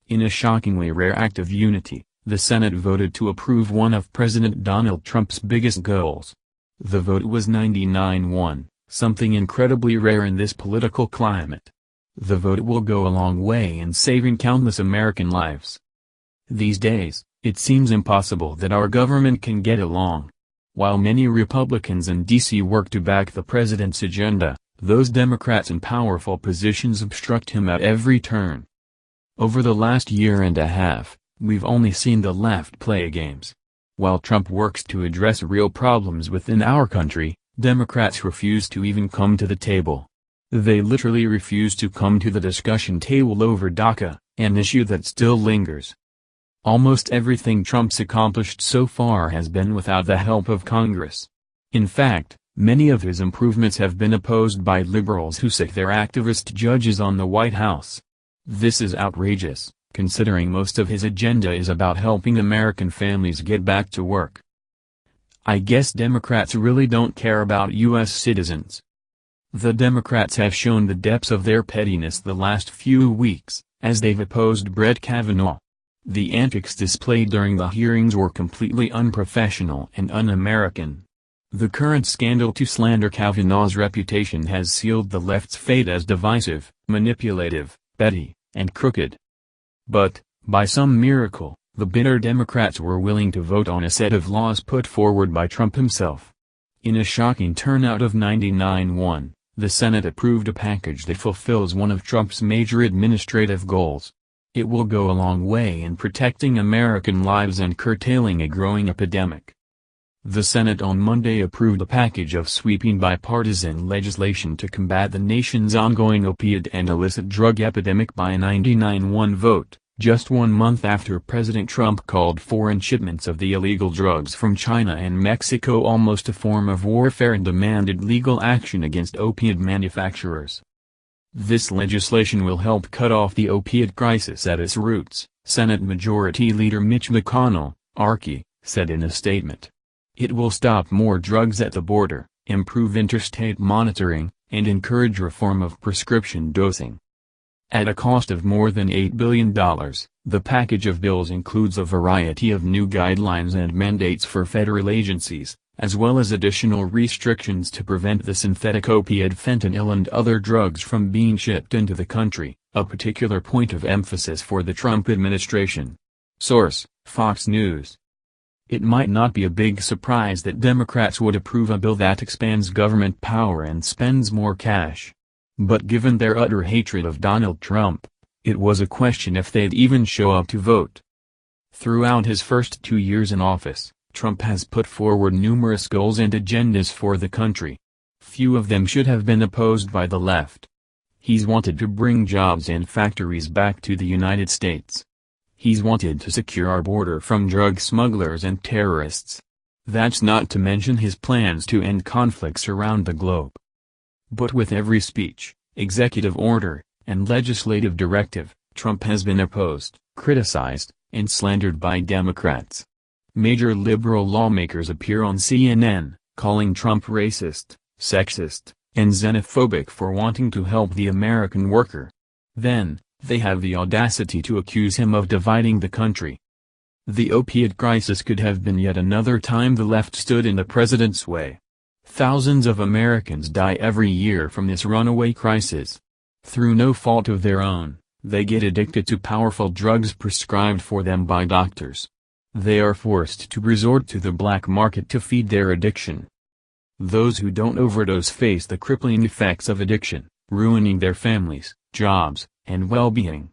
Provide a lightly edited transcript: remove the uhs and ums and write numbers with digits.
In a shockingly rare act of unity, the Senate voted to approve one of President Donald Trump's biggest goals. The vote was 99-1, something incredibly rare in this political climate. The vote will go a long way in saving countless American lives. These days, it seems impossible that our government can get along. While many Republicans in D.C. work to back the president's agenda, those Democrats in powerful positions obstruct him at every turn. Over the last year and a half, we've only seen the left play games. While Trump works to address real problems within our country, Democrats refuse to even come to the table. They literally refuse to come to the discussion table over DACA, an issue that still lingers. Almost everything Trump's accomplished so far has been without the help of Congress. In fact, many of his improvements have been opposed by liberals who sic their activist judges on the White House. This is outrageous, considering most of his agenda is about helping American families get back to work. I guess Democrats really don't care about U.S. citizens. The Democrats have shown the depths of their pettiness the last few weeks, as they've opposed Brett Kavanaugh. The antics displayed during the hearings were completely unprofessional and un-American. The current scandal to slander Kavanaugh's reputation has sealed the left's fate as divisive, manipulative, petty, and crooked. But, by some miracle, the bitter Democrats were willing to vote on a set of laws put forward by Trump himself. In a shocking turnout of 99-1, the Senate approved a package that fulfills one of Trump's major administrative goals. It will go a long way in protecting American lives and curtailing a growing epidemic. The Senate on Monday approved a package of sweeping bipartisan legislation to combat the nation's ongoing opiate and illicit drug epidemic by a 99-1 vote, just 1 month after President Trump called foreign shipments of the illegal drugs from China and Mexico almost a form of warfare and demanded legal action against opiate manufacturers. This legislation will help cut off the opiate crisis at its roots, Senate Majority Leader Mitch McConnell, RK, said in a statement. It will stop more drugs at the border, improve interstate monitoring, and encourage reform of prescription dosing. At a cost of more than $8 billion, the package of bills includes a variety of new guidelines and mandates for federal agencies, as well as additional restrictions to prevent the synthetic opiate fentanyl and other drugs from being shipped into the country, a particular point of emphasis for the Trump administration. Source: Fox News. It might not be a big surprise that Democrats would approve a bill that expands government power and spends more cash. But given their utter hatred of Donald Trump, it was a question if they'd even show up to vote. Throughout his first 2 years in office, Trump has put forward numerous goals and agendas for the country. Few of them should have been opposed by the left. He's wanted to bring jobs and factories back to the United States. He's wanted to secure our border from drug smugglers and terrorists. That's not to mention his plans to end conflicts around the globe. But with every speech, executive order, and legislative directive, Trump has been opposed, criticized, and slandered by Democrats. Major liberal lawmakers appear on CNN, calling Trump racist, sexist, and xenophobic for wanting to help the American worker. Then, they have the audacity to accuse him of dividing the country. The opiate crisis could have been yet another time the left stood in the president's way. Thousands of Americans die every year from this runaway crisis. Through no fault of their own, they get addicted to powerful drugs prescribed for them by doctors. They are forced to resort to the black market to feed their addiction. Those who don't overdose face the crippling effects of addiction, ruining their families, jobs, and well-being.